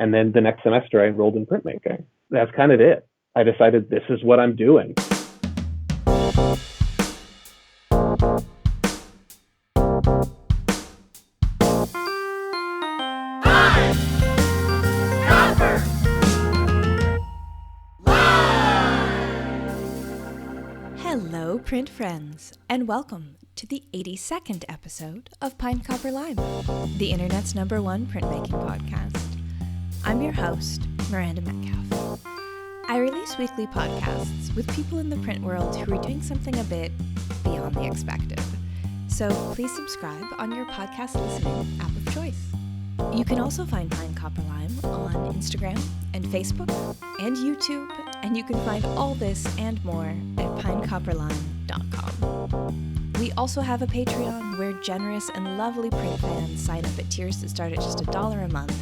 And then the next semester I enrolled in printmaking. That's kind of it. I decided this is what I'm doing. Hello, print friends, and welcome to the 82nd episode of Pine Copper Lime, the internet's #1 printmaking podcast. I'm your host, Miranda Metcalf. I release weekly podcasts with people in the print world who are doing something a bit beyond the expected. So please subscribe on your podcast listening app of choice. You can also find Pine Copper Lime on Instagram and Facebook and YouTube, and you can find all this and more at pinecopperlime.com. We also have a Patreon where generous and lovely print fans sign up at tiers that start at just $1 a month.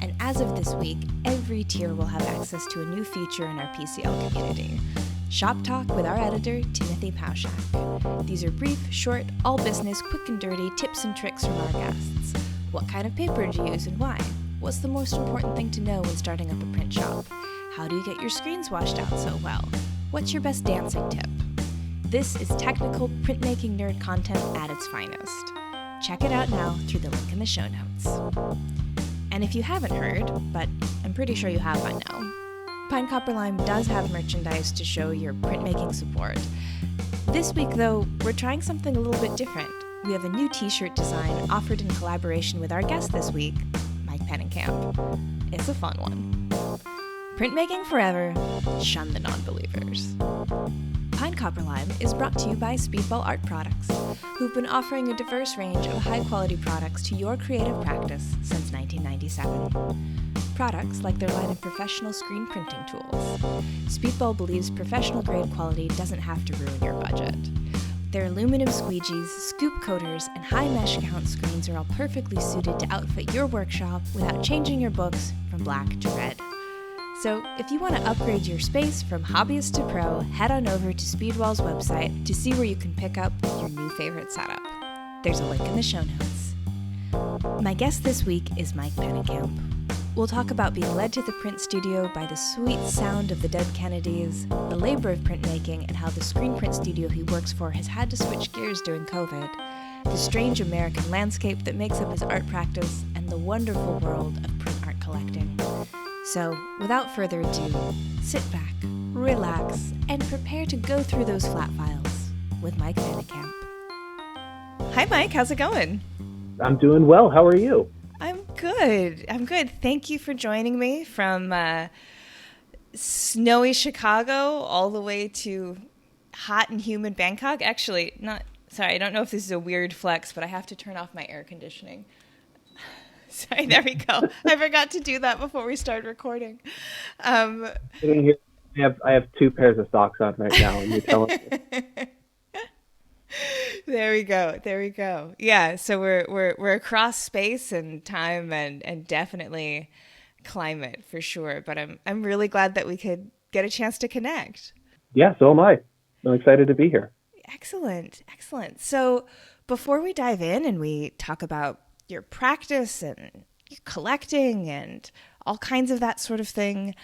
And as of this week, every tier will have access to a new feature in our PCL community. Shop Talk with our editor, Timothy Pauschak. These are brief, short, all business, quick and dirty tips and tricks from our guests. What kind of paper do you use and why? What's the most important thing to know when starting up a print shop? How do you get your screens washed out so well? What's your best dancing tip? This is technical printmaking nerd content at its finest. Check it out now through the link in the show notes. And if you haven't heard, but I'm pretty sure you have by now, Pine Copper Lime does have merchandise to show your printmaking support. This week, though, we're trying something a little bit different. We have a new t-shirt design offered in collaboration with our guest this week, Mike Pennekamp. It's a fun one. Printmaking forever, shun the non-believers. Pine Copper Lime is brought to you by Speedball Art Products, who've been offering a diverse range of high-quality products to your creative practice since 1997. Products like their line of professional screen printing tools. Speedball believes professional-grade quality doesn't have to ruin your budget. Their aluminum squeegees, scoop coaters, and high mesh count screens are all perfectly suited to outfit your workshop without changing your books from black to red. So if you want to upgrade your space from hobbyist to pro, head on over to Speedball's website to see where you can pick up your new favorite setup. There's a link in the show notes. My guest this week is Mike Pennekamp. We'll talk about being led to the print studio by the sweet sound of the Dead Kennedys, the labor of printmaking, and how the screen print studio he works for has had to switch gears during COVID, the strange American landscape that makes up his art practice, and the wonderful world of print art collecting. So, without further ado, sit back, relax, and prepare to go through those flat files with Mike Pennekamp. Hi Mike, how's it going? I'm doing well. How are you? I'm good. Thank you for joining me from snowy Chicago all the way to hot and humid Bangkok. Actually, I don't know if this is a weird flex, but I have to turn off my air conditioning. Sorry, there we go. I forgot to do that before we started recording. Sitting here, I have 2 pairs of socks on right now, and you're telling me. There we go. Yeah, so we're across space and time and definitely climate for sure. But I'm really glad that we could get a chance to connect. Yeah, so am I. I'm excited to be here. Excellent. So before we dive in and we talk about your practice and your collecting and all kinds of that sort of thing,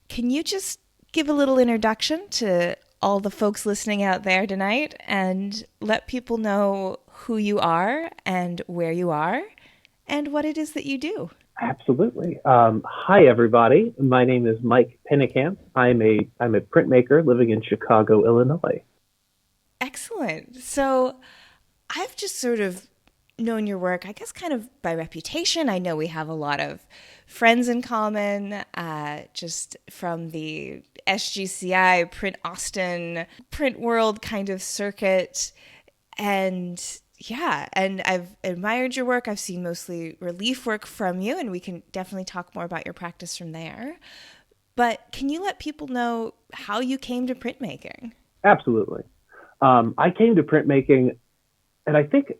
can you just give a little introduction to all the folks listening out there tonight and let people know who you are and where you are and what it is that you do? Absolutely. Hi, everybody. My name is Mike Pennekamp. I'm a printmaker living in Chicago, Illinois. Excellent. So I've just sort of known your work, I guess, kind of by reputation. I know we have a lot of friends in common, just from the SGCI, Print Austin, Print World kind of circuit. And yeah, and I've admired your work. I've seen mostly relief work from you, and we can definitely talk more about your practice from there. But can you let people know how you came to printmaking? Absolutely. I came to printmaking, and I think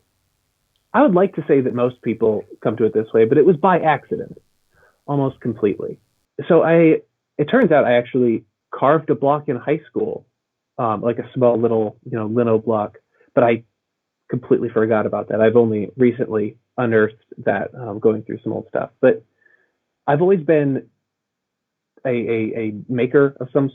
I would like to say that most people come to it this way, but it was by accident, almost completely. So it turns out I actually carved a block in high school, like a small little, lino block, but I completely forgot about that. I've only recently unearthed that, going through some old stuff. But I've always been a maker of some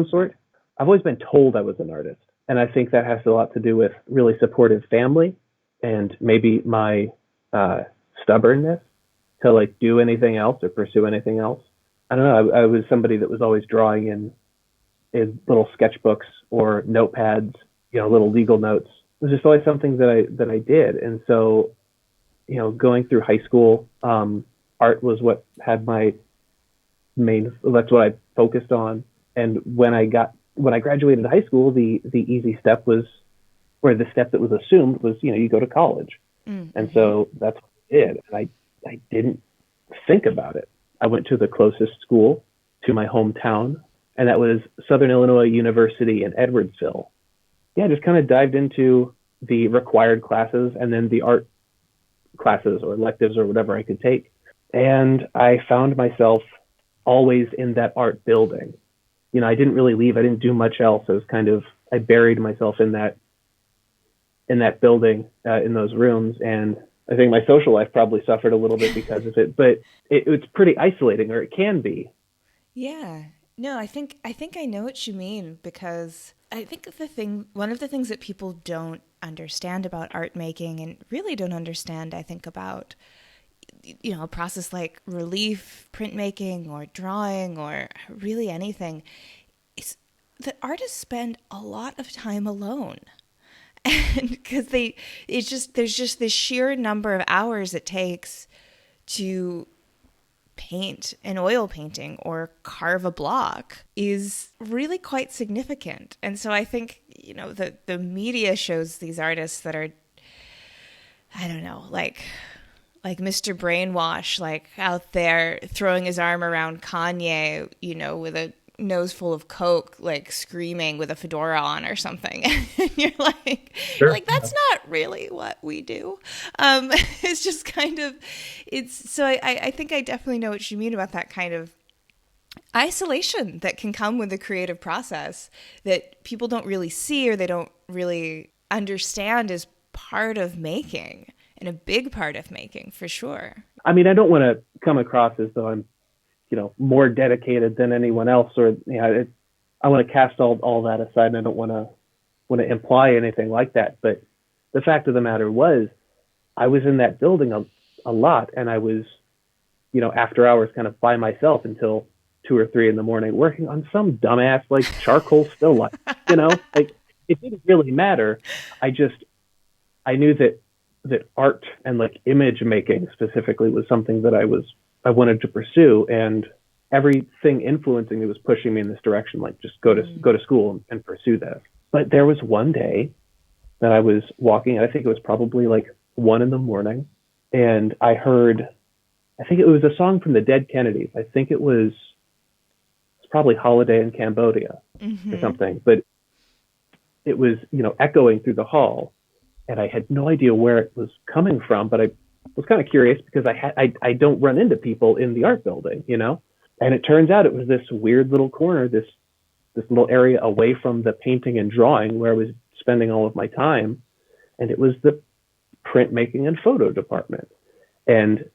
sort. I've always been told I was an artist, and I think that has a lot to do with really supportive family and maybe my stubbornness to like do anything else or pursue anything else. I don't know. I was somebody that was always drawing in little sketchbooks or notepads, little legal notes. It was just always something that I did, and so going through high school, art was what had my that's what I focused on. And when I graduated high school, the easy step was, or the step that was assumed was, you go to college. Mm-hmm. And so that's what I did. And I didn't think about it. I went to the closest school to my hometown, and that was Southern Illinois University in Edwardsville. Yeah, just kind of dived into the required classes and then the art classes or electives or whatever I could take. And I found myself always in that art building. I didn't really leave. I didn't do much else. I buried myself in that building, in those rooms. And I think my social life probably suffered a little bit because of it, but it's pretty isolating, or it can be. Yeah. No, I think I know what you mean, because I think one of the things that people don't understand about art making, and really don't understand, I think, about a process like relief, printmaking, or drawing, or really anything, is that artists spend a lot of time alone. And because there's just this sheer number of hours it takes to paint an oil painting or carve a block is really quite significant. And so I think, the media shows these artists that are, I don't know, like Mr. Brainwash, like out there throwing his arm around Kanye, with a nose full of coke, like screaming with a fedora on or something. And you're like, sure. Like, that's not really what we do. It's just kind of, so I think I definitely know what you mean about that kind of isolation that can come with the creative process that people don't really see, or they don't really understand as part of making, and a big part of making, for sure. I mean, I don't want to come across as though I'm, more dedicated than anyone else, or I want to cast all that aside, and I don't want to imply anything like that. But the fact of the matter was, I was in that building a lot, and I was, after hours, kind of by myself until 2 or 3 in the morning, working on some dumbass like charcoal still life. Like, it didn't really matter. I knew that art and like image making specifically was something that I wanted to pursue, and everything influencing me was pushing me in this direction, like just go to school and pursue this. But there was one day that I was walking, I think it was probably like 1 in the morning, and I think it was a song from the Dead Kennedys. I think it's probably Holiday in Cambodia or something, but it was, echoing through the hall, and I had no idea where it was coming from, but I was kind of curious because I don't run into people in the art building, and it turns out it was this weird little corner, this little area away from the painting and drawing where I was spending all of my time. And it was the printmaking and photo department. And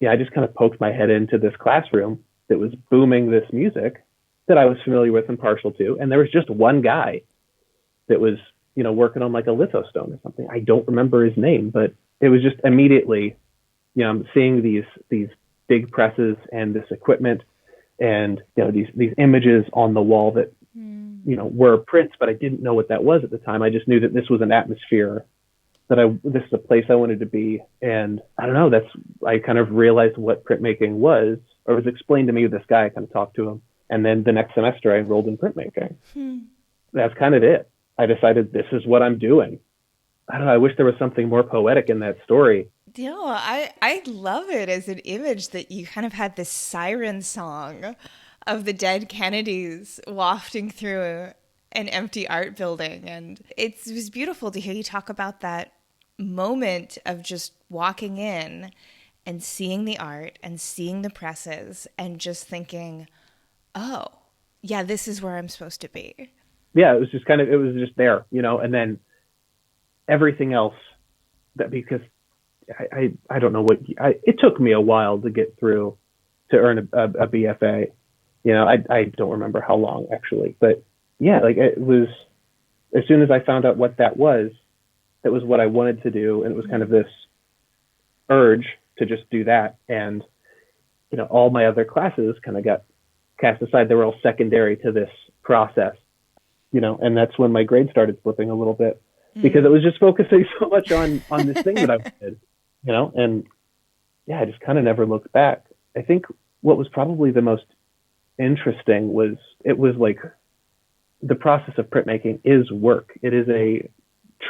I just kind of poked my head into this classroom that was booming this music that I was familiar with and partial to. And there was just one guy that was, working on like a lithostone or something. I don't remember his name, but it was just immediately, I'm seeing these big presses and this equipment and, these images on the wall that, were prints, but I didn't know what that was at the time. I just knew that this was an atmosphere this is a place I wanted to be. And I don't know, I kind of realized what printmaking was, or was explained to me with this guy. I kind of talked to him. And then the next semester I enrolled in printmaking. That's kind of it. I decided this is what I'm doing. I don't know. I wish there was something more poetic in that story. I love it as an image that you kind of had this siren song of the Dead Kennedys wafting through an empty art building. And it was beautiful to hear you talk about that moment of just walking in and seeing the art and seeing the presses and just thinking, oh, yeah, this is where I'm supposed to be. Yeah, it was just there, and then everything else that, because I don't know it took me a while to get through to earn a BFA. I don't remember how long actually, but yeah, like it was, as soon as I found out what that was what I wanted to do. And it was kind of this urge to just do that. And, all my other classes kind of got cast aside. They were all secondary to this process, and that's when my grades started slipping a little bit because it was just focusing so much on this thing that I did, and yeah, I just kind of never looked back. I think what was probably the most interesting was it was like the process of printmaking is work. It is a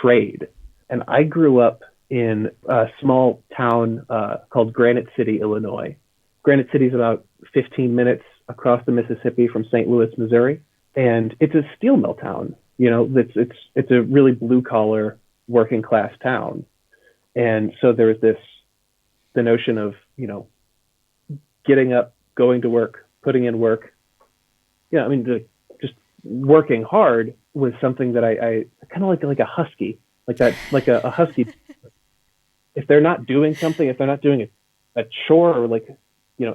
trade. And I grew up in a small town called Granite City, Illinois. Granite City is about 15 minutes across the Mississippi from St. Louis, Missouri. And it's a steel mill town. It's a really blue collar working class town. And so there was the notion of, getting up, going to work, putting in work. Just working hard was something that I kind of like a husky, like that, like a husky. If they're not doing something, if they're not doing a chore or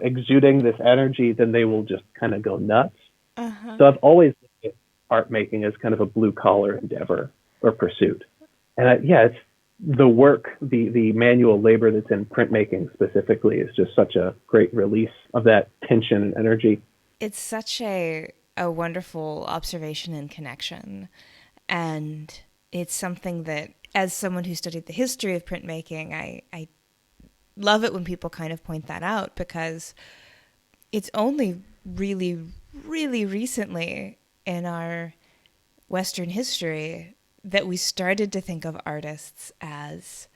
exuding this energy, then they will just kind of go nuts. So I've always looked at art making as kind of a blue collar endeavor or pursuit. And it's the work, the manual labor that's in printmaking specifically is just such a great release of that tension and energy. It's such a wonderful observation and connection. And it's something that, as someone who studied the history of printmaking, I love it when people kind of point that out, because it's only really, really recently in our Western history that we started to think of artists as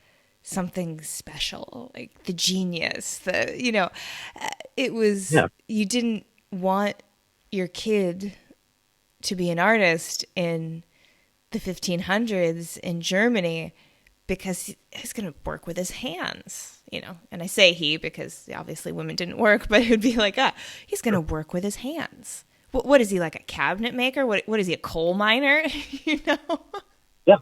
something special, like the genius, it was, you didn't want your kid to be an artist in the 1500s in Germany because he's going to work with his hands, and I say he because obviously women didn't work, but it would be like, he's going to work with his hands. What is he, like a cabinet maker? What is he, a coal miner? Yeah.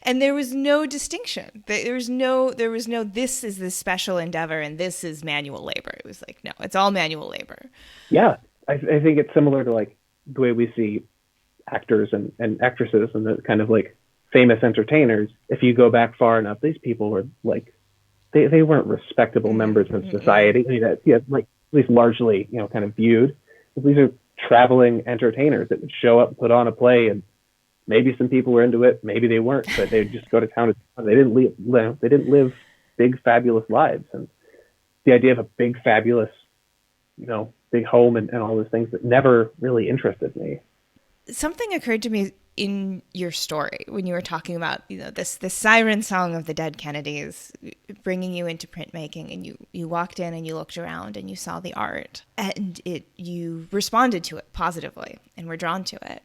And there was no distinction. There was no, this is this special endeavor and this is manual labor. It was like, no, it's all manual labor. Yeah. I think it's similar to like the way we see actors and actresses and the kind of like famous entertainers. If you go back far enough, these people were like, they weren't respectable members of society. Like at least largely, kind of viewed. These are traveling entertainers that would show up, put on a play, and maybe some people were into it, maybe they weren't, but they'd just go to town. They didn't live big, fabulous lives. And the idea of a big, fabulous, big home and all those things that never really interested me. Something occurred to me in your story when you were talking about, this siren song of the dead Kennedys bringing you into printmaking, and you walked in and you looked around and you saw the art and you responded to it positively and were drawn to it.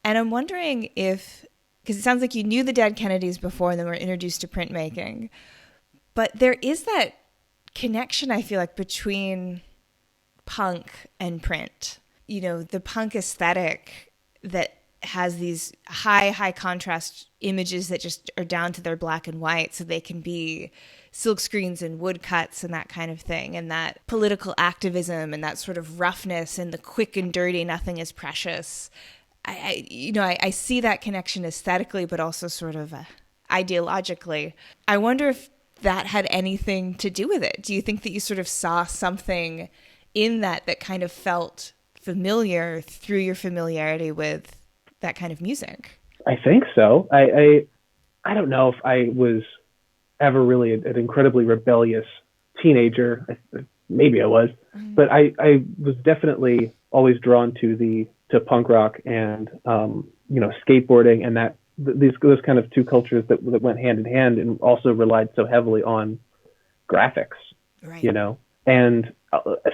And I'm wondering because it sounds like you knew the dead Kennedys before and then were introduced to printmaking, but there is that connection, I feel like, between punk and print. The punk aesthetic that has these high contrast images that just are down to their black and white, so they can be silk screens and woodcuts and that kind of thing, and that political activism and that sort of roughness and the quick and dirty, nothing is precious. I see that connection aesthetically, but also sort of ideologically. I wonder if that had anything to do with it. Do you think that you sort of saw something in that kind of felt familiar through your familiarity with that kind of music? I think so. I don't know if I was ever really an incredibly rebellious teenager. Maybe I was, but I was definitely always drawn to punk rock and skateboarding, and that those kind of two cultures that went hand in hand and also relied so heavily on graphics, right. And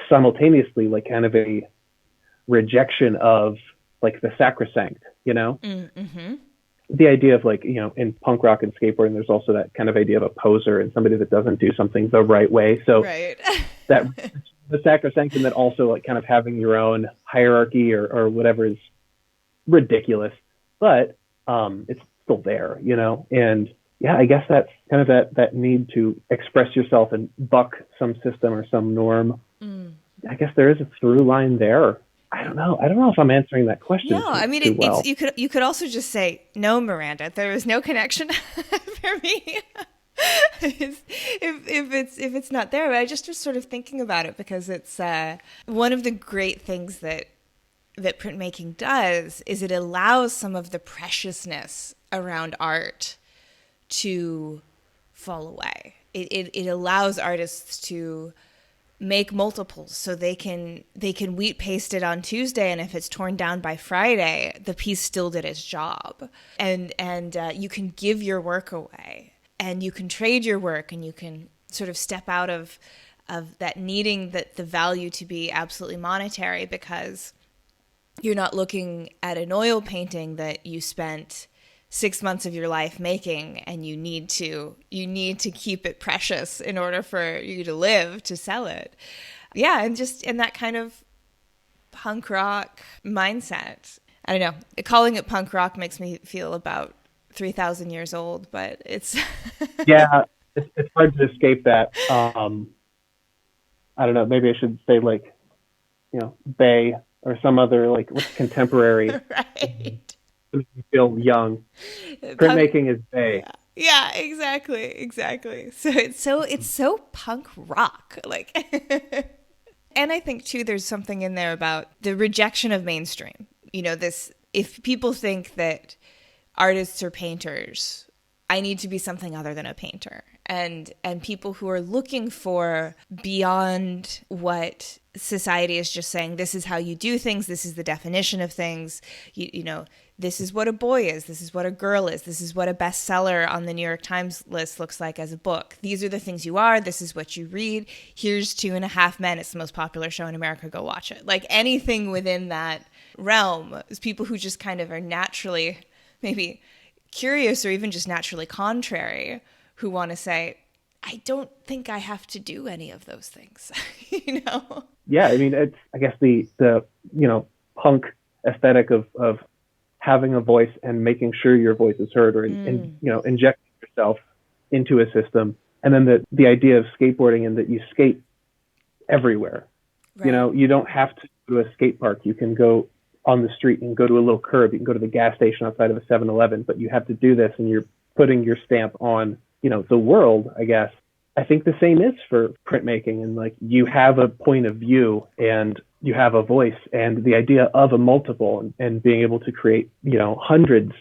simultaneously like kind of a rejection of like the sacrosanct, Mm-hmm. The idea of like, in punk rock and skateboarding, there's also that kind of idea of a poser and somebody that doesn't do something the right way. So right. that the sacrosanct, and then also like kind of having your own hierarchy or whatever is ridiculous, but it's still there, and yeah, I guess that's kind of that need to express yourself and buck some system or some norm I guess there is a through line there. I don't know. I don't know if I'm answering that question No, I mean too it's well. you could also just say no, Miranda. There is no connection for me. If it's not there, but I just was sort of thinking about it because it's one of the great things that printmaking does is it allows some of the preciousness around art to fall away. It allows artists to make multiples so they can wheat paste it on Tuesday, and if it's torn down by Friday, the piece still did its job. And you can give your work away, and you can trade your work, and you can sort of step out of that needing that the value to be absolutely monetary, because you're not looking at an oil painting that you spent 6 months of your life making, and you need to keep it precious in order for you to live, to sell it. Yeah, and just in that kind of punk rock mindset. I don't know. Calling it punk rock makes me feel about 3,000 years old, but it's Yeah, it's hard to escape that. I don't know. Maybe I should say like, Bay or some other like what's contemporary. right. To make you feel young. Printmaking is Bay. Yeah, exactly. So it's so punk rock, like. And I think too, there's something in there about the rejection of mainstream. This, if people think that artists are painters, I need to be something other than a painter. And people who are looking for beyond what society is just saying, this is how you do things, this is the definition of things, this is what a boy is, this is what a girl is, this is what a bestseller on the New York Times list looks like as a book. These are the things you are, this is what you read. Here's 2.5 Men, it's the most popular show in America, go watch it. Like anything within that realm is people who just kind of are naturally maybe curious or even just naturally contrary, who want to say, I don't think I have to do any of those things. Yeah, I mean, it's, I guess the punk aesthetic of having a voice and making sure your voice is heard, or injecting yourself into a system, and then the idea of skateboarding and that you skate everywhere. Right. You don't have to go to a skate park. You can go on the street and go to a little curb. You can go to the gas station outside of a 7-Eleven, but you have to do this, and you're putting your stamp on the world, I guess. I think the same is for printmaking, and like you have a point of view and you have a voice, and the idea of a multiple and being able to create, hundreds,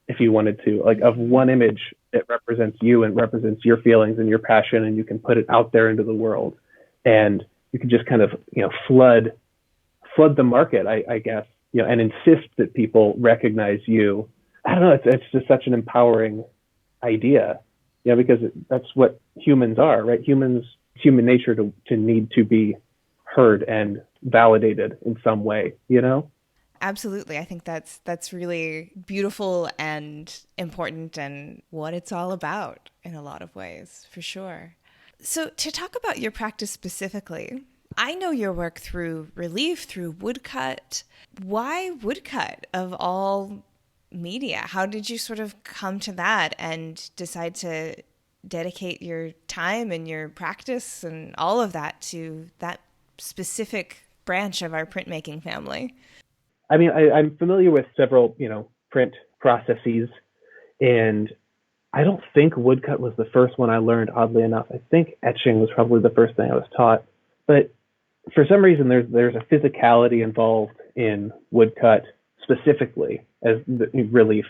if you wanted to, like of one image that represents you and represents your feelings and your passion, and you can put it out there into the world, and you can just kind of, flood the market, I guess, and insist that people recognize you. I don't know. It's just such an empowering idea. Because that's what humans are, right? Human nature to need to be heard and validated in some way, Absolutely. I think that's really beautiful and important, and what it's all about in a lot of ways, for sure. So to talk about your practice specifically, I know your work through relief, through woodcut. Why woodcut of all media? How did you sort of come to that and decide to dedicate your time and your practice and all of that to that specific branch of our printmaking family? I mean, I'm familiar with several, print processes, and I don't think woodcut was the first one I learned, oddly enough. I think etching was probably the first thing I was taught. But for some reason, there's a physicality involved in woodcut specifically as the relief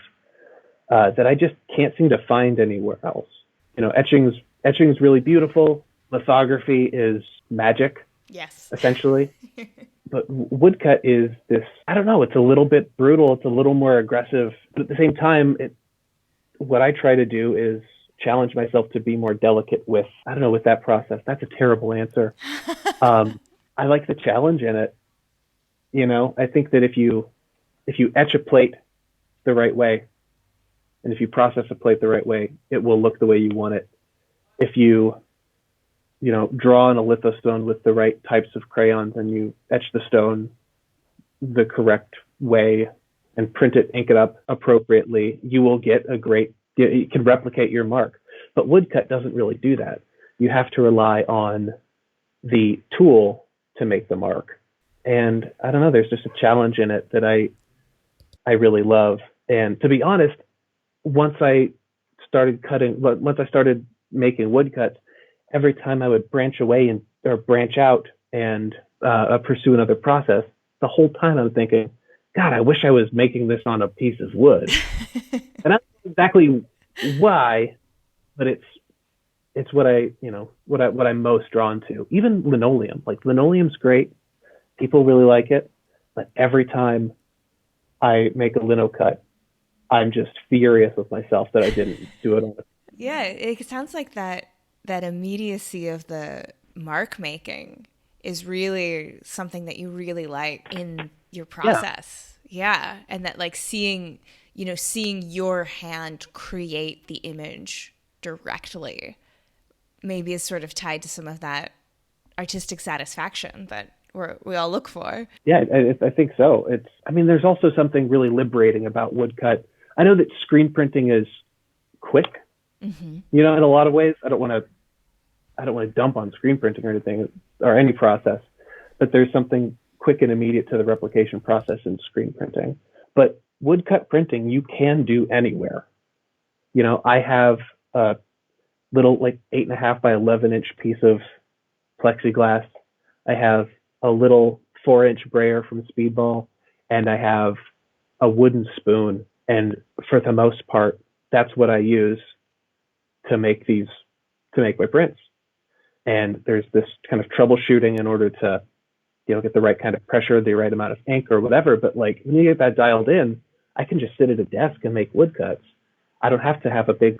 that I just can't seem to find anywhere else. Etching's really beautiful. Lithography is magic. Yes. Essentially. But woodcut is this, I don't know, it's a little bit brutal. It's a little more aggressive. But at the same time, what I try to do is challenge myself to be more delicate with that process. That's a terrible answer. I like the challenge in it. I think that if you etch a plate the right way, and if you process a plate the right way, it will look the way you want it. If you draw on a lithostone with the right types of crayons, and you etch the stone the correct way and print it, ink it up appropriately, you will get you can replicate your mark. But woodcut doesn't really do that. You have to rely on the tool to make the mark. And I don't know, there's just a challenge in it that I really love. And to be honest, once I started making woodcuts, every time I would branch away or branch out and pursue another process, the whole time I'm thinking, God, I wish I was making this on a piece of wood. And I don't know exactly why, but it's what I'm most drawn to. Even linoleum, like linoleum's great. People really like it, but every time I make a lino cut, I'm just furious with myself that I didn't do it on it. Yeah, it sounds like that immediacy of the mark making is really something that you really like in your process. Yeah. And that like seeing your hand create the image directly maybe is sort of tied to some of that artistic satisfaction that we all look for. Yeah, I think so. There's also something really liberating about woodcut. I know that screen printing is quick, in a lot of ways. I don't want to dump on screen printing or anything, or any process, but there's something quick and immediate to the replication process in screen printing. But woodcut printing, you can do anywhere. I have a little 8.5 by 11-inch piece of plexiglass. I have a little 4-inch brayer from Speedball, and I have a wooden spoon. And for the most part, that's what I use to make my prints. And there's this kind of troubleshooting in order to, get the right kind of pressure, the right amount of ink or whatever. But when you get that dialed in, I can just sit at a desk and make woodcuts. I don't have to have a big,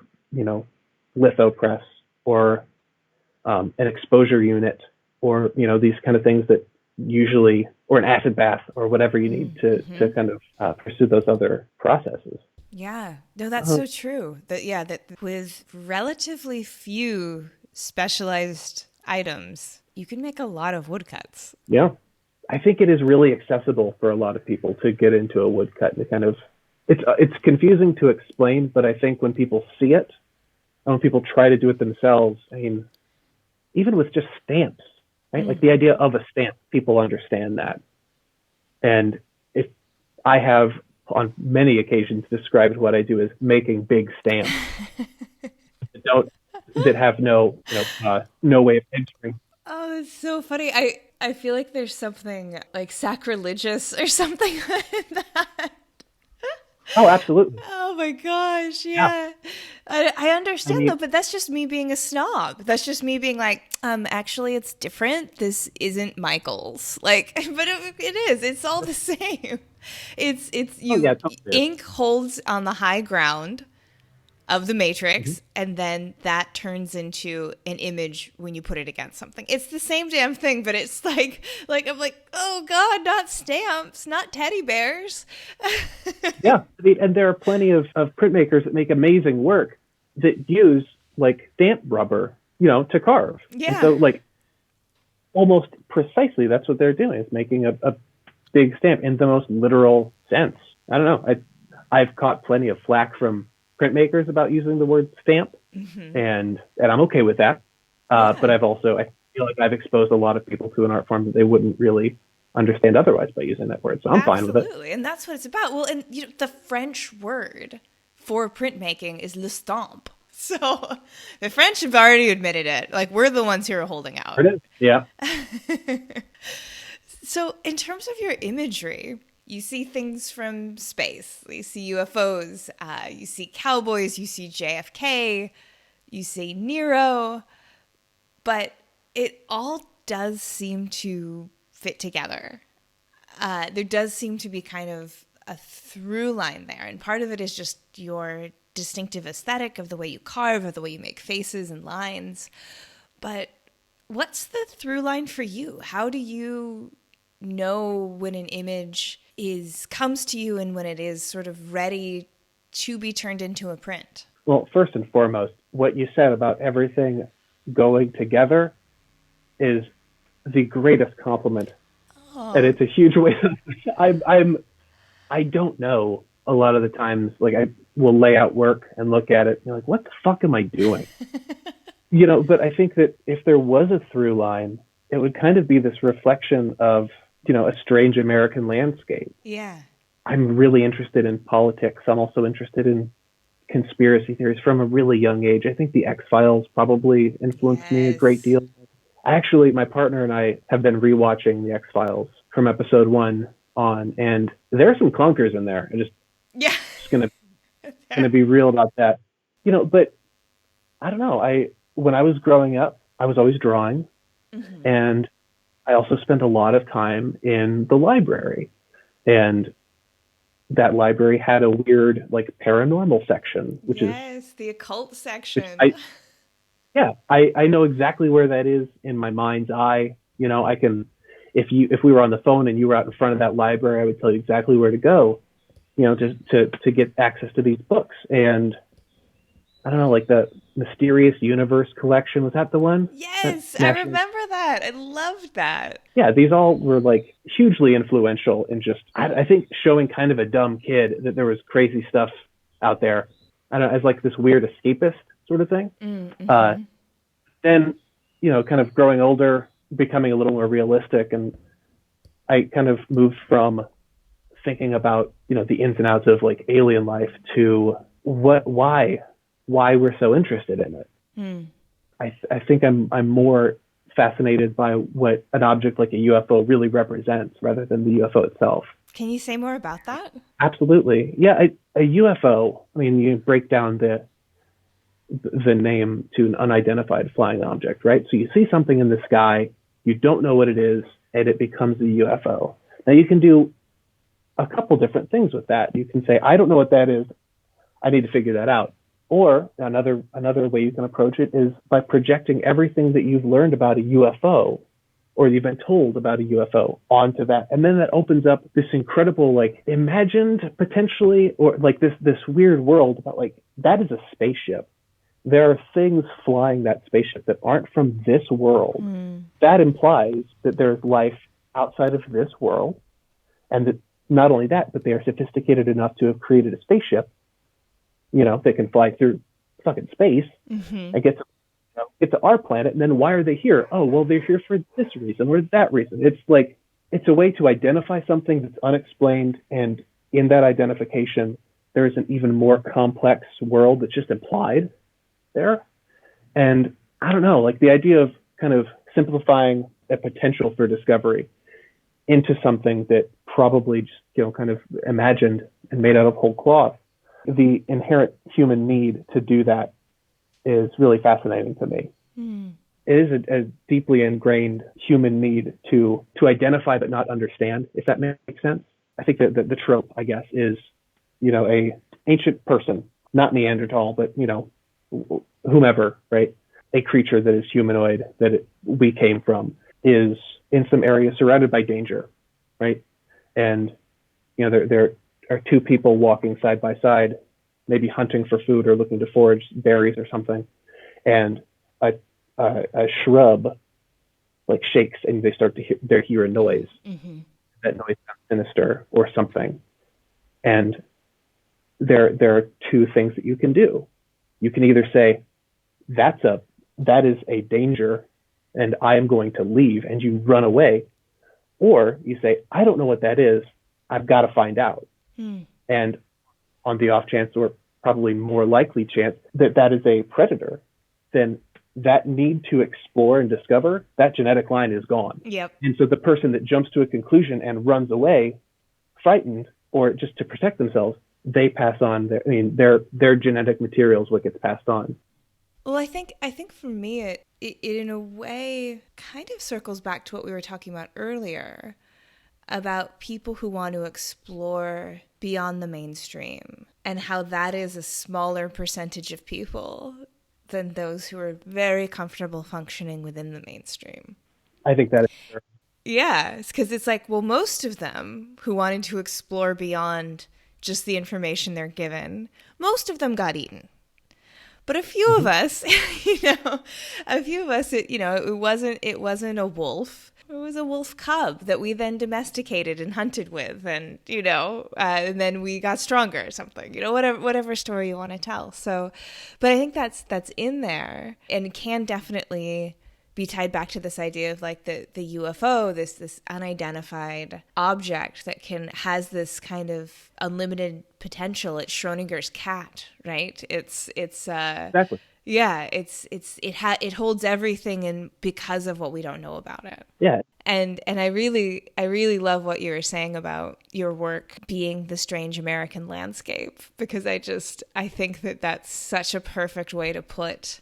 litho press or an exposure unit or, these kind of things that usually, or an acid bath or whatever you need to kind of pursue those other processes. Yeah, no, that's so true. That with relatively few specialized items, you can make a lot of woodcuts. Yeah, I think it is really accessible for a lot of people to get into a woodcut. And it's confusing to explain, but I think when people see it, and when people try to do it themselves, even with just stamps, right? Like the idea of a stamp, people understand that. And if I have on many occasions described what I do as making big stamps that have no way of entering. Oh, that's so funny. I feel like there's something like sacrilegious or something like that. Oh, absolutely. Oh my gosh, yeah. I understand though, but that's just me being a snob. That's just me being like, actually it's different. This isn't Michael's. But it is. It's all the same. It's ink holds on the high ground of the matrix, and then that turns into an image when you put it against something. It's the same damn thing, but it's like I'm like, oh God, not stamps, not teddy bears. Yeah, and there are plenty of printmakers that make amazing work that use stamp rubber, to carve. Yeah. And so almost precisely that's what they're doing, is making a big stamp in the most literal sense. I don't know. I've caught plenty of flack from printmakers about using the word stamp, and I'm okay with that. But I feel like I've exposed a lot of people to an art form that they wouldn't really understand otherwise by using that word. So I'm fine with it. Absolutely, and that's what it's about. Well, and the French word for printmaking is le stamp. So the French have already admitted it. We're the ones who are holding out. It is. Yeah. So in terms of your imagery, you see things from space. You see UFOs, you see cowboys, you see JFK, you see Nero, but it all does seem to fit together. There does seem to be kind of a through line there, and part of it is just your distinctive aesthetic of the way you carve, of the way you make faces and lines. But what's the through line for you? How do you know when an image comes to you and when it is sort of ready to be turned into a print? Well, first and foremost, what you said about everything going together is the greatest compliment. Oh. And it's a huge way. I don't know a lot of the times, I will lay out work and look at it and what the fuck am I doing? But I think that if there was a through line, it would kind of be this reflection of, a strange American landscape. Yeah. I'm really interested in politics. I'm also interested in conspiracy theories from a really young age. I think the X-Files probably influenced me a great deal. Actually, my partner and I have been rewatching the X-Files from episode 1 on, and there are some clunkers in there. I'm just gonna be real about that. But I don't know. When I was growing up, I was always drawing, and I also spent a lot of time in the library, and that library had a weird, like, paranormal section, which is the occult section. I know exactly where that is in my mind's eye. I can, if we were on the phone and you were out in front of that library, I would tell you exactly where to go, to get access to these books. And I don't know, like the Mysterious Universe collection, was that the one? Yes, I remember that. I loved that. Yeah, these all were like hugely influential in just, I think, showing kind of a dumb kid that there was crazy stuff out there. I don't know, as like this weird escapist sort of thing. Then, kind of growing older, becoming a little more realistic, and I kind of moved from thinking about, the ins and outs of like alien life to why we're so interested in it. I think I'm more fascinated by what an object like a UFO really represents rather than the UFO itself. Can you say more about that? Absolutely. Yeah, a UFO, I mean, you break down the name to an unidentified flying object, right? So you see something in the sky, you don't know what it is, and it becomes a UFO. Now you can do a couple different things with that. You can say, I don't know what that is, I need to figure that out. Or another way you can approach it is by projecting everything that you've learned about a UFO or you've been told about a UFO onto that. And then that opens up this incredible, like, imagined potentially, or like this weird world about, like, that is a spaceship. There are things flying that spaceship that aren't from this world. That implies that there's life outside of this world. And that not only that, but they are sophisticated enough to have created a spaceship, they can fly through fucking space and get to our planet. And then why are they here? Oh, well, they're here for this reason or that reason. It's like, it's a way to identify something that's unexplained. And in that identification, there is an even more complex world that's just implied there. And I don't know, like the idea of kind of simplifying a potential for discovery into something that probably just, kind of imagined and made out of whole cloth. The inherent human need to do that is really fascinating to me. It is a deeply ingrained human need to identify but not understand, if that makes sense. I think that the trope, I guess, is, a ancient person, not Neanderthal, but, whomever, right? A creature that is humanoid, that we came from, is in some area surrounded by danger, right? And, there are two people walking side by side, maybe hunting for food or looking to forage berries or something. And a shrub like shakes and they start to hear a noise. That noise sounds sinister or something. And there are two things that you can do. You can either say, that is a danger and I am going to leave, and you run away. Or you say, I don't know what that is, I've got to find out. And on the off chance, or probably more likely chance, that is a predator, then that need to explore and discover, that genetic line is gone. Yep. And so the person that jumps to a conclusion and runs away, frightened, or just to protect themselves, they pass on their genetic material is what gets passed on. Well, I think for me, it in a way kind of circles back to what we were talking about earlier about people who want to explore beyond the mainstream and how that is a smaller percentage of people than those who are very comfortable functioning within the mainstream. I think that is true. Yeah, because it's like, well, most of them who wanted to explore beyond just the information they're given, most of them got eaten. But a few of us, it wasn't a wolf. It was a wolf cub that we then domesticated and hunted with, and and then we got stronger or something. Whatever story you want to tell. So, but I think that's in there and can definitely be tied back to this idea of like the UFO, this unidentified object that has this kind of unlimited potential. It's Schrodinger's cat, right? It's Exactly. yeah, it holds everything in because of what we don't know about it. Yeah. And I really love what you were saying about your work being the strange American landscape, because I think that that's such a perfect way to put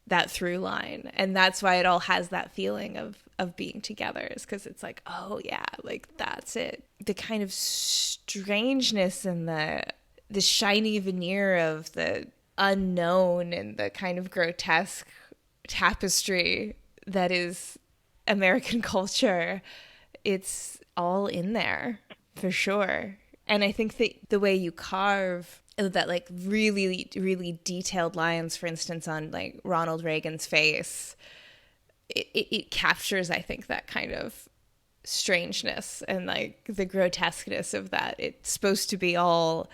that through line. And that's why it all has that feeling of being together, is because it's like, oh yeah, like that's it. The kind of strangeness and the shiny veneer of the unknown and the kind of grotesque tapestry that is American culture, it's all in there for sure. And I think that the way you carve that, like really, really detailed lines, for instance, on like Ronald Reagan's face, it captures, I think, that kind of strangeness and like the grotesqueness of that. It's supposed to be all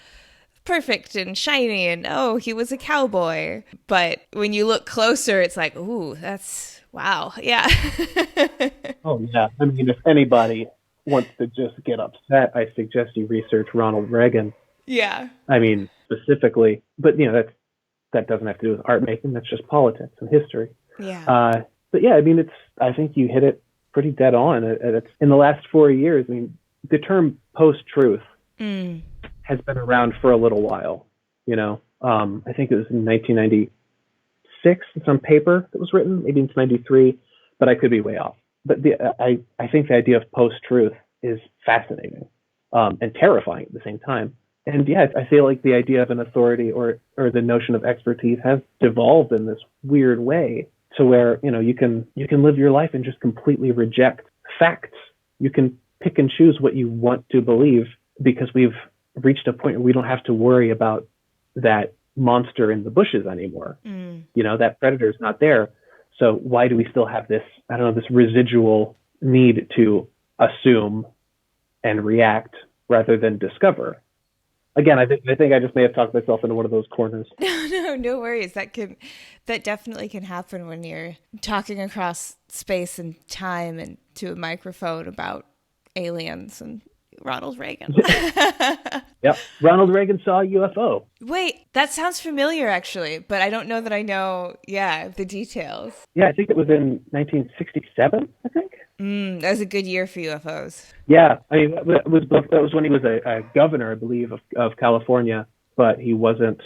perfect and shiny and, oh, he was a cowboy. But when you look closer, it's like, ooh, that's, wow. Yeah. Oh, yeah. I mean, if anybody wants to just get upset, I suggest you research Ronald Reagan. Yeah. I mean, specifically, but that doesn't have to do with art making. That's just politics and history. Yeah. But yeah, I mean, I think you hit it pretty dead on. It's in the last 4 years. I mean, the term post-truth has been around for a little while. I think it was in 1996, some paper that was written, maybe in 93, but I could be way off. But I think the idea of post-truth is fascinating and terrifying at the same time. And yeah, I feel like the idea of an authority or the notion of expertise has devolved in this weird way to where, you can live your life and just completely reject facts. You can pick and choose what you want to believe because we've reached a point where we don't have to worry about that monster in the bushes anymore. That predator's not there. So why do we still have this, this residual need to assume and react rather than discover? Again, I think I just may have talked myself into one of those corners. No worries. That definitely can happen when you're talking across space and time and to a microphone about aliens and Ronald Reagan. Yep. Ronald Reagan saw a UFO. Wait, that sounds familiar actually, but I don't know that I know, the details. Yeah, I think it was in 1967, I think. That was a good year for UFOs. Yeah, I mean, that was when he was a governor, I believe, of California, but he wasn't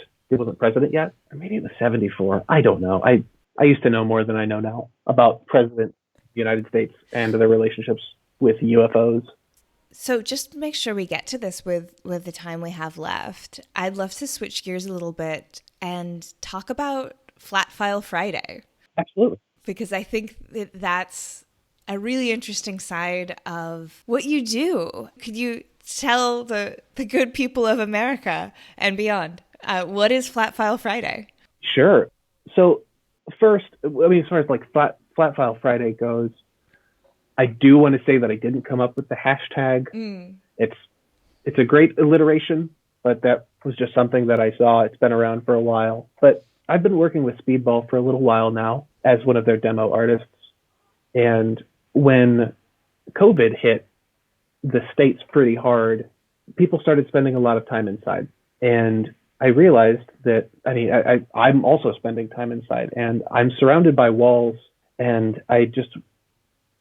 president yet. Or maybe it was 74. I don't know. I used to know more than I know now about president of the United States and their relationships with UFOs. So just to make sure we get to this with the time we have left, I'd love to switch gears a little bit and talk about Flat File Friday. Absolutely. Because I think that's a really interesting side of what you do. Could you tell the good people of America and beyond, what is Flat File Friday? Sure. So first, I mean, as far as like Flat File Friday goes, I do want to say that I didn't come up with the hashtag. It's a great alliteration, but that was just something that I saw. It's been around for a while. But I've been working with Speedball for a little while now as one of their demo artists. And when COVID hit the States pretty hard, people started spending a lot of time inside. And I realized that, I'm also spending time inside, and I'm surrounded by walls, and I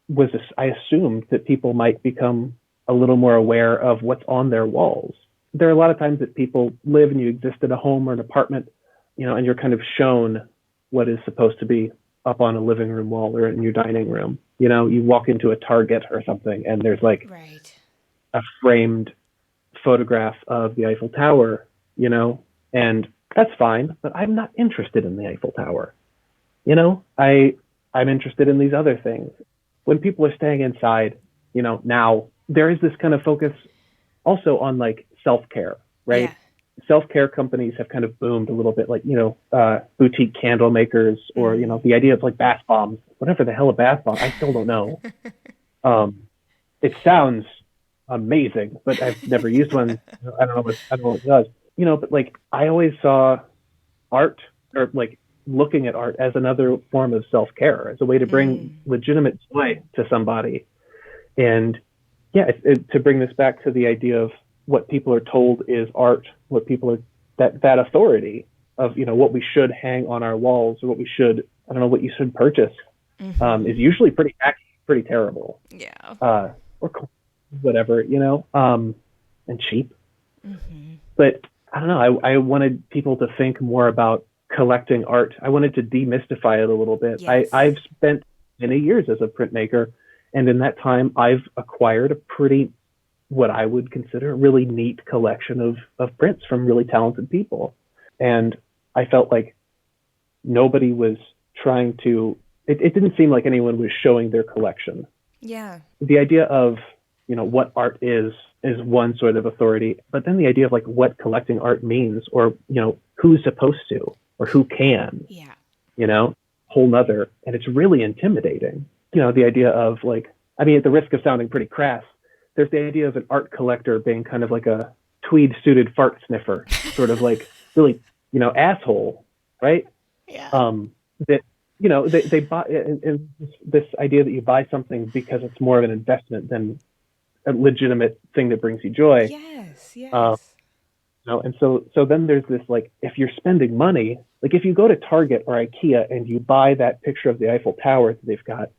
assumed that people might become a little more aware of what's on their walls. There are a lot of times that people live and you exist in a home or an apartment, and you're kind of shown what is supposed to be up on a living room wall or in your dining room. You walk into a Target or something and there's like a framed photograph of the Eiffel Tower, and that's fine, but I'm not interested in the Eiffel Tower. I'm interested in these other things. When people are staying inside, now there is this kind of focus also on like self-care, right? Yeah. Self-care companies have kind of boomed a little bit, like, boutique candle makers or, the idea of like bath bombs, whatever the hell a bath bomb, I still don't know. It sounds amazing, but I've never used one. I don't know what it does, but like I always saw art or like looking at art as another form of self-care, as a way to bring legitimate joy to somebody. And yeah, to bring this back to the idea of what people are told is art, what people are, that authority of, what we should hang on our walls, or what we should, what you should purchase, is usually pretty terrible. Yeah. Or whatever, and cheap. But I don't know, I wanted people to think more about collecting art. I wanted to demystify it a little bit. Yes. I've spent many years as a printmaker, and in that time I've acquired a pretty, what I would consider a really neat collection of prints from really talented people. And I felt like nobody was trying to, it didn't seem like anyone was showing their collection. Yeah. The idea of, what art is one sort of authority, but then the idea of like what collecting art means, or, who's supposed to, or who can, whole nother. And it's really intimidating. The idea of like, at the risk of sounding pretty crass, there's the idea of an art collector being kind of like a tweed suited fart sniffer, sort of like really, asshole, right? Yeah. That, they buy, and this idea that you buy something because it's more of an investment than a legitimate thing that brings you joy. Yes. And so then there's this, like, if you're spending money, like if you go to Target or IKEA and you buy that picture of the Eiffel Tower that they've got,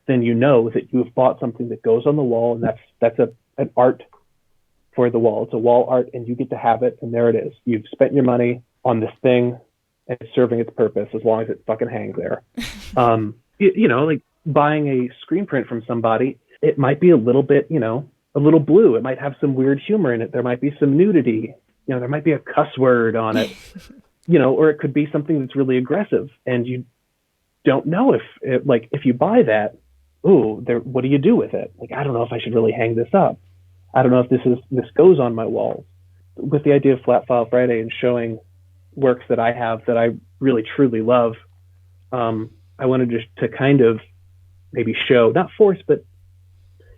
then you know that you have bought something that goes on the wall, and that's an art for the wall. It's a wall art, and you get to have it, and there it is. You've spent your money on this thing, and it's serving its purpose as long as it fucking hangs there. Like buying a screen print from somebody, it might be a little bit, a little blue. It might have some weird humor in it. There might be some nudity. There might be a cuss word on it, or it could be something that's really aggressive, and you don't know if you buy that, what do you do with it? Like, I don't know if I should really hang this up. I don't know if this goes on my walls. With the idea of Flat File Friday and showing works that I have that I really truly love, I wanted to kind of maybe show, not force, but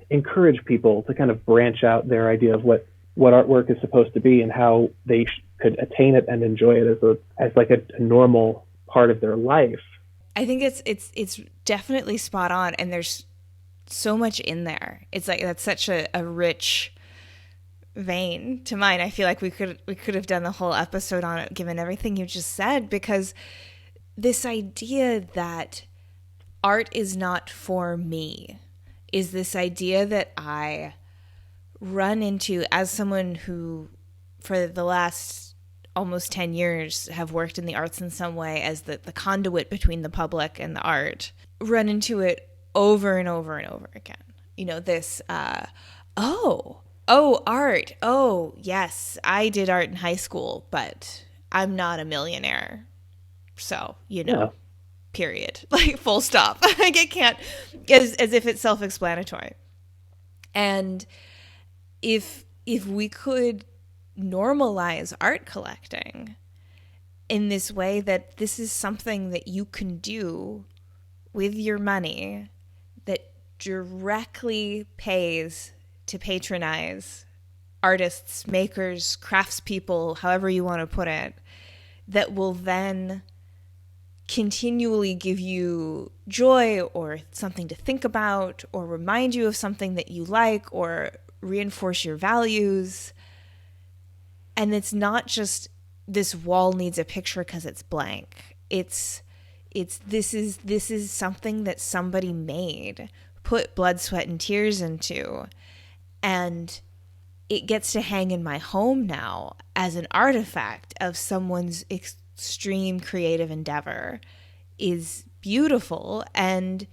encourage people to kind of branch out their idea of what artwork is supposed to be and how they could attain it and enjoy it as a normal part of their life. I think it's definitely spot on, and there's so much in there. It's like that's such a rich vein to mine. I feel like we could have done the whole episode on it, given everything you just said, because this idea that art is not for me is this idea that I run into as someone who, for the last almost 10 years, have worked in the arts in some way as the conduit between the public and the art, run into it over and over and over again. This, art. Oh, yes, I did art in high school, but I'm not a millionaire. So, Yeah. Period. Like, full stop. Like, it can't, as if it's self-explanatory. And if we could normalize art collecting in this way, that this is something that you can do with your money that directly pays to patronize artists, makers, craftspeople, however you want to put it, that will then continually give you joy or something to think about or remind you of something that you like or reinforce your values. And it's not just this wall needs a picture because it's blank. This is something that somebody made, put blood, sweat, and tears into, and it gets to hang in my home now as an artifact of someone's extreme creative endeavor. Is beautiful, and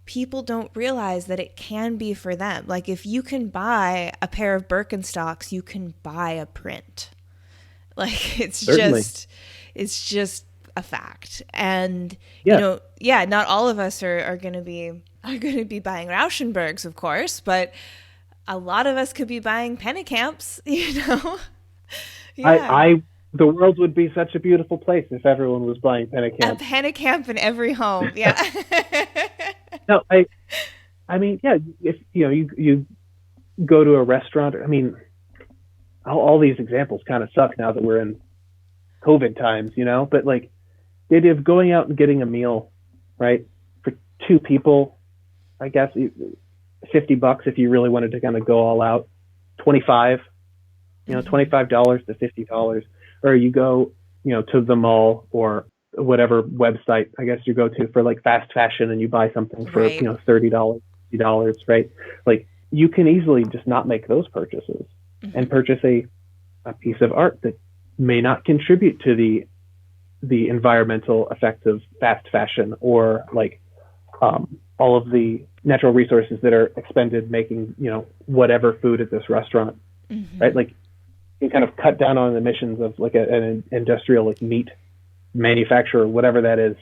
people don't realize that it can be for them. Like, if you can buy a pair of Birkenstocks, you can buy a print. Like, it's just a fact. And not all of us are going to be buying Rauschenbergs, of course, but a lot of us could be buying Pennekamps, Yeah. The world would be such a beautiful place if everyone was buying Pennekamp. A Pennekamp in every home, yeah. No, if you go to a restaurant, all these examples kind of suck now that we're in COVID times, but like, the idea of going out and getting a meal, right, for two people, I guess $50 if you really wanted to kind of go all out, 25, $25 to $50, or you go, to the mall or whatever website I guess you go to for like fast fashion and you buy something for Right. $30, $50, right? Like you can easily just not make those purchases and purchase a piece of art that may not contribute to the environmental effects of fast fashion or like all of the natural resources that are expended making whatever food at this restaurant, right? Like you kind of cut down on emissions of like an industrial like meat manufacturer, whatever that is,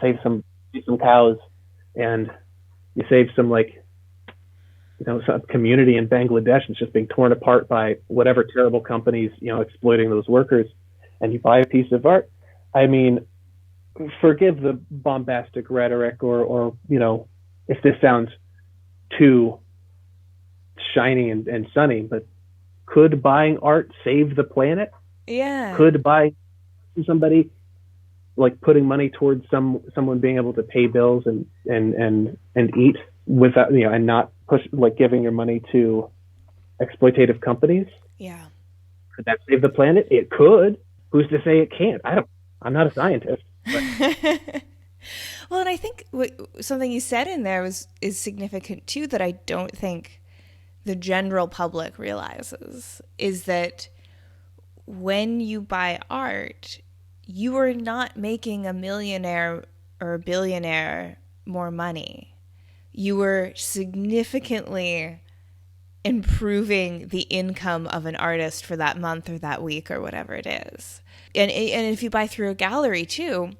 save some cows, and you save some like some community in Bangladesh that's just being torn apart by whatever terrible companies exploiting those workers, and you buy a piece of art. I mean, forgive the bombastic rhetoric or if this sounds too shiny and sunny, but could buying art save the planet? Yeah. Could buying somebody like putting money towards someone being able to pay bills and eat without and not push like giving your money to exploitative companies? Yeah. Could that save the planet? It could. Who's to say it can't? I'm not a scientist. Well, and I think something you said in there is significant too, that I don't think the general public realizes, is that when you buy art, you are not making a millionaire or a billionaire more money. You are significantly improving the income of an artist for that month or that week or whatever it is. And if you buy through a gallery too,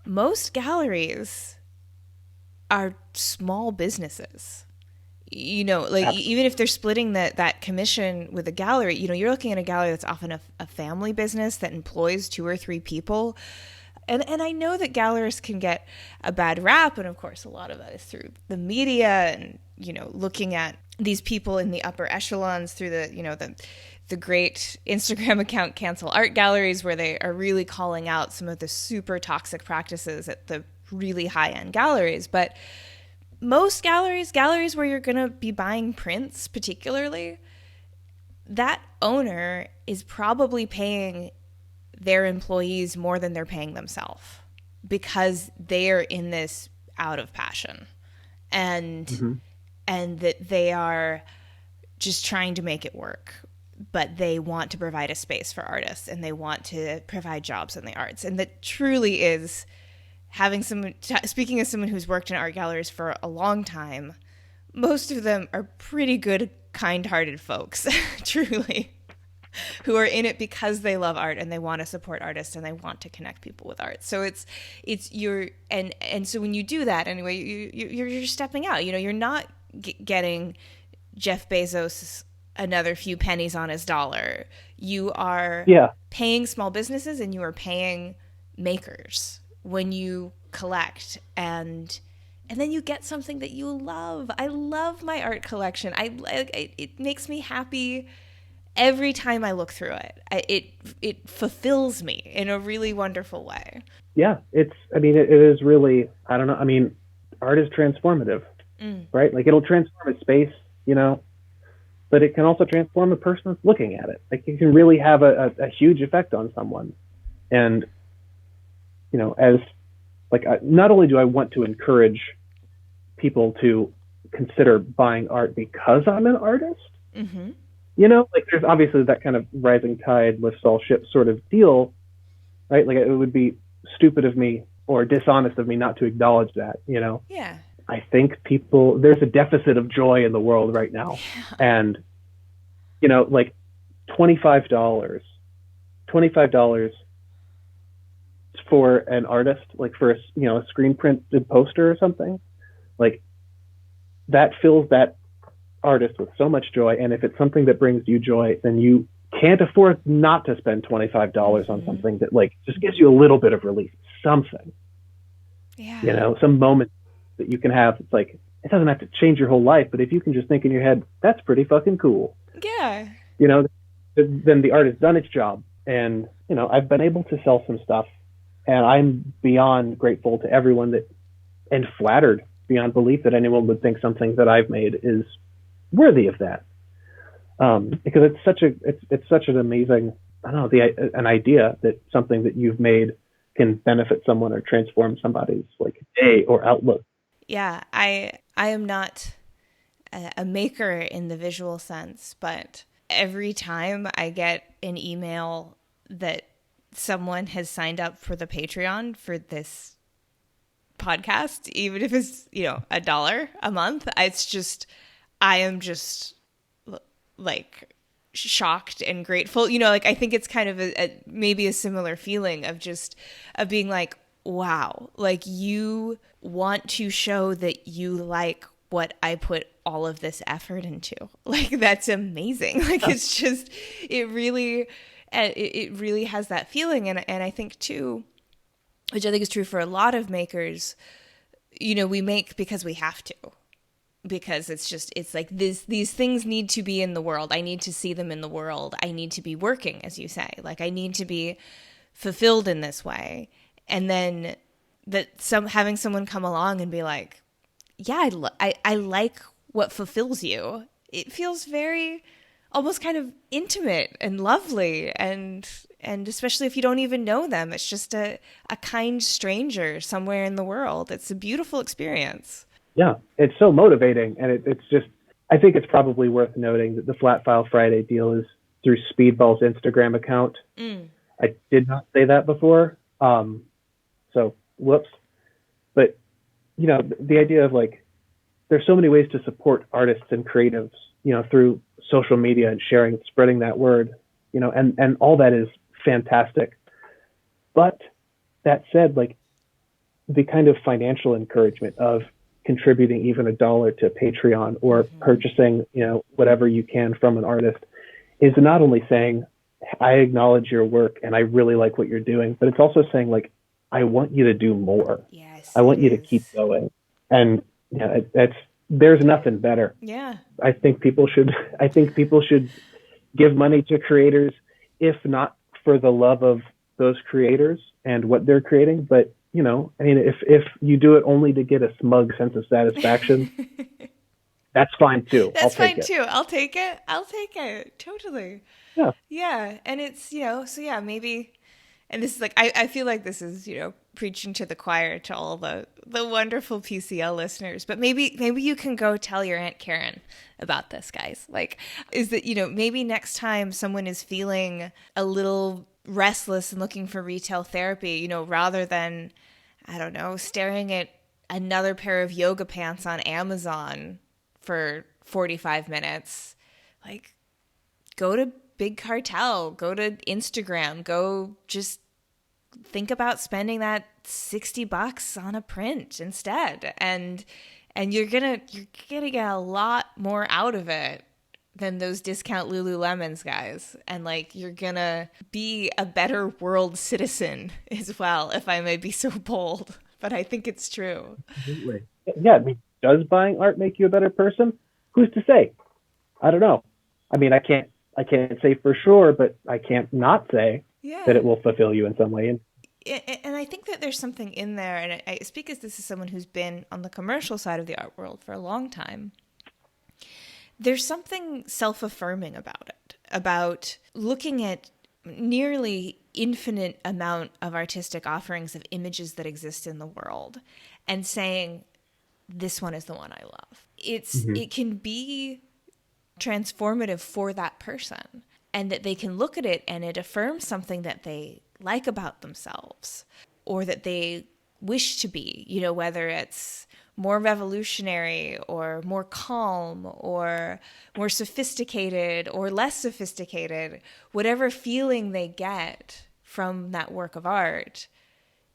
most galleries are small businesses. Absolutely. Even if they're splitting that commission with a gallery, you're looking at a gallery that's often a family business that employs 2 or 3 people. And I know that galleries can get a bad rap, and of course a lot of that is through the media and, looking at these people in the upper echelons through the great Instagram account Cancel Art Galleries, where they are really calling out some of the super toxic practices at the really high-end galleries. But most galleries where you're going to be buying prints particularly, that owner is probably paying their employees more than they're paying themselves, because they're in this out of passion and that they are just trying to make it work, but they want to provide a space for artists and they want to provide jobs in the arts. And that truly is having speaking as someone who's worked in art galleries for a long time, most of them are pretty good, kind-hearted folks, truly, who are in it because they love art and they want to support artists and they want to connect people with art. So so when you do that anyway, you're stepping out. You're not getting Jeff Bezos another few pennies on his dollar. You are paying small businesses and you are paying makers when you collect, and then you get something that you love. I love my art collection. It makes me happy every time I look through it. It fulfills me in a really wonderful way. Yeah, it is really, I don't know. I mean, art is transformative, right? Like it'll transform a space, but it can also transform a person that's looking at it. Like it can really have a huge effect on someone. And as like, not only do I want to encourage people to consider buying art because I'm an artist, like there's obviously that kind of rising tide lifts all ships sort of deal, right? Like it would be stupid of me or dishonest of me not to acknowledge that, Yeah. I think there's a deficit of joy in the world right now. Yeah. And, like $25 for an artist, like for a screen printed poster or something, like that fills that artist with so much joy. And if it's something that brings you joy, then you can't afford not to spend $25 on something that like just gives you a little bit of relief, something, some moment that you can have. It's like, it doesn't have to change your whole life, but if you can just think in your head, that's pretty fucking cool. Yeah. Then the art has done its job. And, I've been able to sell some stuff And I'm beyond grateful to everyone that, and flattered beyond belief that anyone would think something that I've made is worthy of that. Because it's such an amazing, I don't know, an idea that something that you've made can benefit someone or transform somebody's like day or outlook. Yeah, I am not a maker in the visual sense, but every time I get an email that someone has signed up for the Patreon for this podcast, even if it's, $1 a month, I am just like shocked and grateful. Like I think it's kind of maybe a similar feeling of being like, wow, like you want to show that you like what I put all of this effort into. Like that's amazing. Like it's just, it really has that feeling. And I think too, which I think is true for a lot of makers, we make because we have to. Because it's like these things need to be in the world. I need to see them in the world. I need to be working, as you say. Like I need to be fulfilled in this way. And then having someone come along and be like, yeah, I like what fulfills you. It feels very almost kind of intimate and lovely, and especially if you don't even know them, it's just a kind stranger somewhere in the world. It's a beautiful experience. Yeah, it's so motivating, and it's just, I think it's probably worth noting that the Flat File Friday deal is through Speedball's Instagram account. I did not say that before, so whoops. But, the idea of like, there's so many ways to support artists and creatives, through social media and sharing, spreading that word, and all that is fantastic. But that said, like the kind of financial encouragement of contributing even $1 to Patreon or purchasing, whatever you can from an artist is not only saying, I acknowledge your work and I really like what you're doing, but it's also saying like, I want you to do more. Yes, I want you to keep going. And there's nothing better. Yeah. I think people should give money to creators, if not for the love of those creators and what they're creating, but if you do it only to get a smug sense of satisfaction, that's fine too. That's fine too. I'll take it. Totally. Yeah. Yeah. And it's, so yeah, maybe, and this is like, I feel like this is, preaching to the choir to all the wonderful PCL listeners, but maybe you can go tell your Aunt Karen about this, guys. Like, is that, maybe next time someone is feeling a little restless and looking for retail therapy, rather than, I don't know, staring at another pair of yoga pants on Amazon for 45 minutes, like go to Big Cartel, go to Instagram, go just think about spending that $60 on a print instead. And you're gonna get a lot more out of it than those discount Lululemons, guys. And like, you're gonna be a better world citizen as well, if I may be so bold. But I think it's true. Absolutely. Yeah, I mean, does buying art make you a better person? Who's to say? I don't know. I mean, I can't say for sure, but I can't not say that it will fulfill you in some way. And I think that there's something in there, and I speak as this is someone who's been on the commercial side of the art world for a long time. There's something self-affirming about it, about looking at nearly infinite amount of artistic offerings of images that exist in the world and saying, this one is the one I love. It can be transformative for that person, and that they can look at it and it affirms something that they like about themselves or that they wish to be, whether it's more revolutionary or more calm or more sophisticated or less sophisticated, whatever feeling they get from that work of art,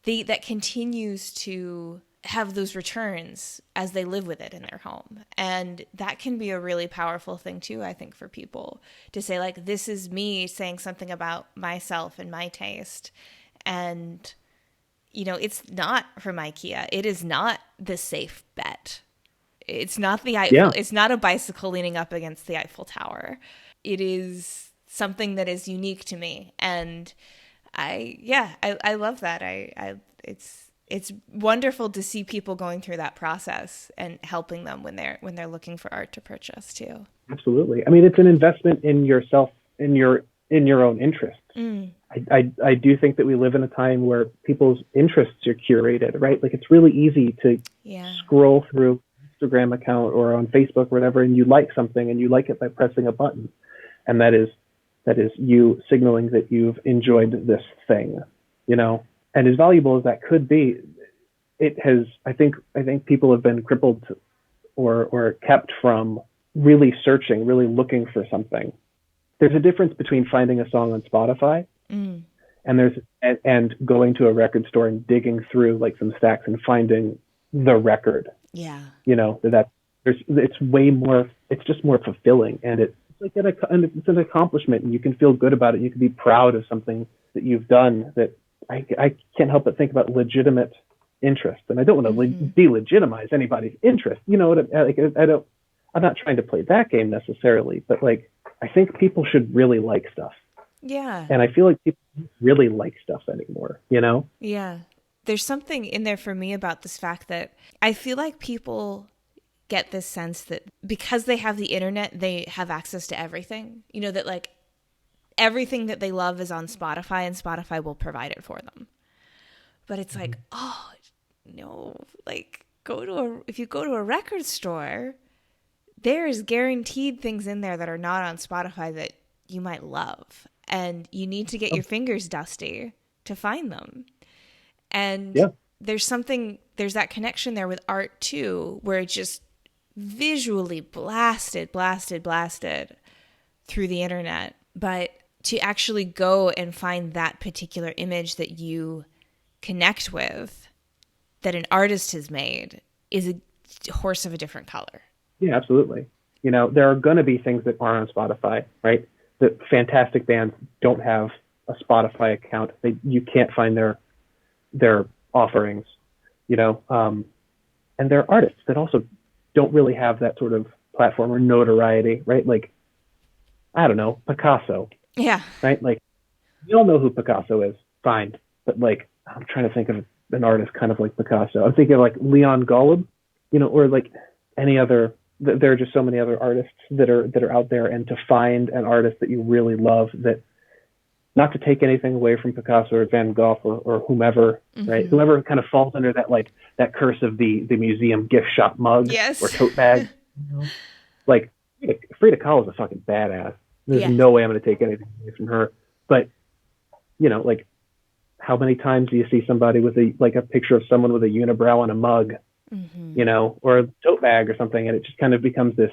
that continues to have those returns as they live with it in their home. And that can be a really powerful thing too, I think, for people to say, like, this is me saying something about myself and my taste. And, it's not from IKEA. It is not the safe bet. It's not the Eiffel. Yeah. It's not a bicycle leaning up against the Eiffel Tower. It is something that is unique to me. And I love that. It's wonderful to see people going through that process and helping them when they're looking for art to purchase too. Absolutely. I mean, it's an investment in yourself, in your own interests. I do think that we live in a time where people's interests are curated, right? Like, it's really easy to scroll through Instagram account or on Facebook or whatever, and you like something and you like it by pressing a button. And that is you signaling that you've enjoyed this thing, you know? And as valuable as that could be, it has, I think people have been crippled or kept from really searching, really looking for something. There's a difference between finding a song on Spotify and going to a record store and digging through like some stacks and finding the record. Yeah. You know, it's way more, it's just more fulfilling, and it's like it's an accomplishment, and you can feel good about it. You can be proud of something that you've done. That I can't help but think about legitimate interest, and I don't want to delegitimize anybody's interest. You know what I'm not trying to play that game necessarily, but like, I think people should really like stuff. Yeah. And I feel like people don't really like stuff anymore, you know? Yeah. There's something in there for me about this fact that I feel like people get this sense that because they have the internet, they have access to everything. You know, that like everything that they love is on Spotify, and Spotify will provide it for them. But it's like, oh, no, like if you go to a record store, there's guaranteed things in there that are not on Spotify that you might love. And you need to get your fingers dusty to find them. And there's that connection there with art too, where it just visually blasted through the internet. But to actually go and find that particular image that you connect with, that an artist has made, is a horse of a different color. Yeah, absolutely. You know, there are going to be things that aren't on Spotify, right? That fantastic bands don't have a Spotify account. You can't find their offerings, you know. And there are artists that also don't really have that sort of platform or notoriety, right? Like, I don't know, Picasso. Yeah. Right? Like, we all know who Picasso is, fine. But like, I'm trying to think of an artist kind of like Picasso. I'm thinking of like Leon Golub, you know, or like any other. There are just so many other artists that are out there, and to find an artist that you really love, that, not to take anything away from Picasso or Van Gogh or whomever, right? Whoever kind of falls under that, like that curse of the museum gift shop mug or tote bag. You know? Like, Frida Kahlo is a fucking badass. There's no way I'm going to take anything away from her. But, you know, like, how many times do you see somebody with a picture of someone with a unibrow on a mug? You know, or a tote bag or something, and it just kind of becomes this.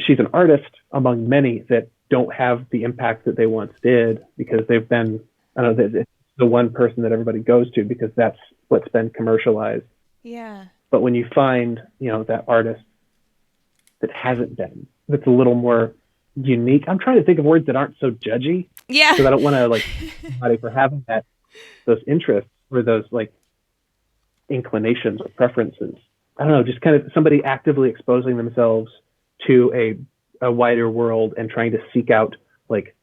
She's an artist among many that don't have the impact that they once did, because they've been, I don't know, it's the one person that everybody goes to because that's what's been commercialized. Yeah. But when you find, you know, that artist that hasn't been, that's a little more unique. I'm trying to think of words that aren't so judgy. Yeah. Because I don't want to like somebody for having those interests or those like inclinations or preferences. I don't know, just kind of somebody actively exposing themselves to a wider world and trying to seek out, like,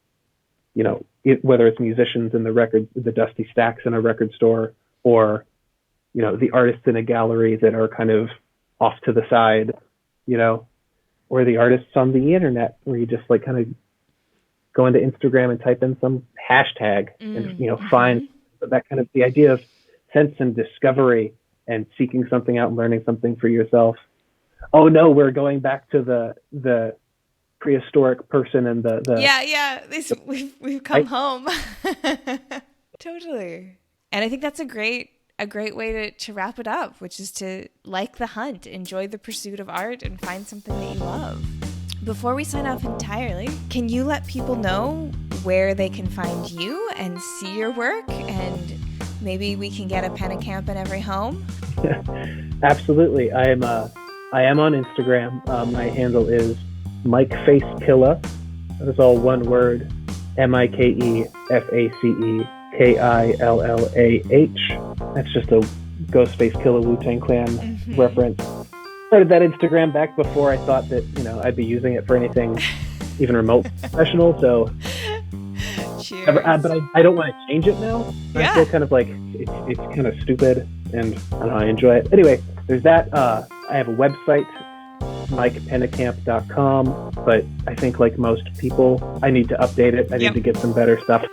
you know, whether it's musicians in the dusty stacks in a record store, or, you know, the artists in a gallery that are kind of off to the side, you know, or the artists on the internet where you just like kind of go into Instagram and type in some hashtag and, you know, find that kind of, the idea of sense and discovery and seeking something out and learning something for yourself. Oh no, we're going back to the prehistoric person and we've come home. Totally. And I think that's a great way to wrap it up, which is to like the hunt, enjoy the pursuit of art, and find something that you love. Before we sign off entirely, can you let people know where they can find you and see your work, and maybe we can get a Pennekamp in every home? Absolutely. I am on Instagram. My handle is Mike Facekilla. That is all one word. MikeFaceKillah. That's just a Ghostface Killah Wu-Tang Clan reference. Started that Instagram back before I thought that, you know, I'd be using it for anything even remote professional. So Cheers. But I don't want to change it now. Yeah. I feel kind of like it's kind of stupid, and I don't know, I enjoy it. Anyway, there's that. I have a website, MikePennekamp.com, but I think like most people, I need to update it. I need to get some better stuff.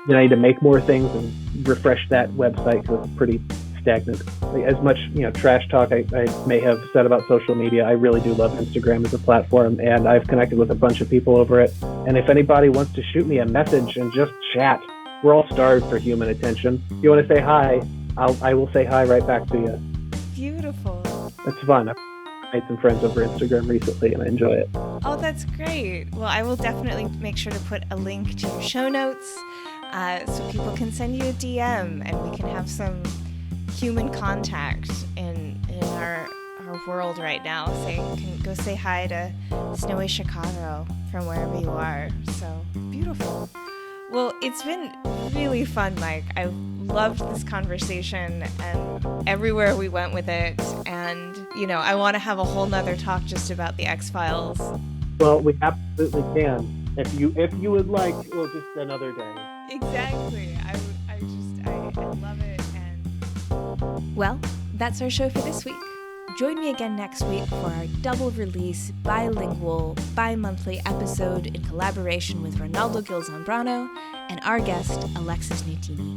Then I need to make more things and refresh that website because it's pretty stagnant. Like, as much trash talk I may have said about social media, I really do love Instagram as a platform, and I've connected with a bunch of people over it. And if anybody wants to shoot me a message and just chat, we're all starved for human attention. If you want to say hi, I will say hi right back to you. Beautiful. It's fun. I've made some friends over Instagram recently, and I enjoy it. Oh, that's great. Well, I will definitely make sure to put a link to your show notes so people can send you a DM and we can have some human contact in our world right now. So you can go say hi to snowy Chicago from wherever you are. So beautiful. Well, it's been really fun, Mike. I loved this conversation and everywhere we went with it. And, I want to have a whole nother talk just about the X-Files. Well, we absolutely can. If you would like, well, just another day. Exactly. I love it. And well, that's our show for this week. Join me again next week for our double-release, bilingual, bi-monthly episode in collaboration with Ronaldo Gil Zambrano and our guest, Alexis Nutini.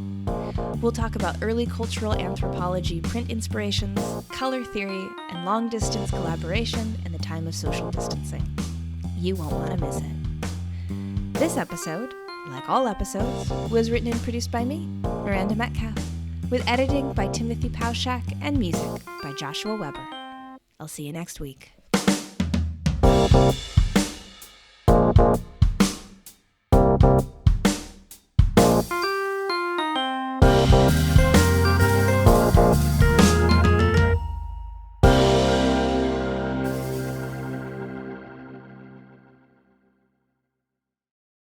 We'll talk about early cultural anthropology print inspirations, color theory, and long-distance collaboration in the time of social distancing. You won't want to miss it. This episode, like all episodes, was written and produced by me, Miranda Metcalf, with editing by Timothy Pauschak and music by Joshua Weber. I'll see you next week.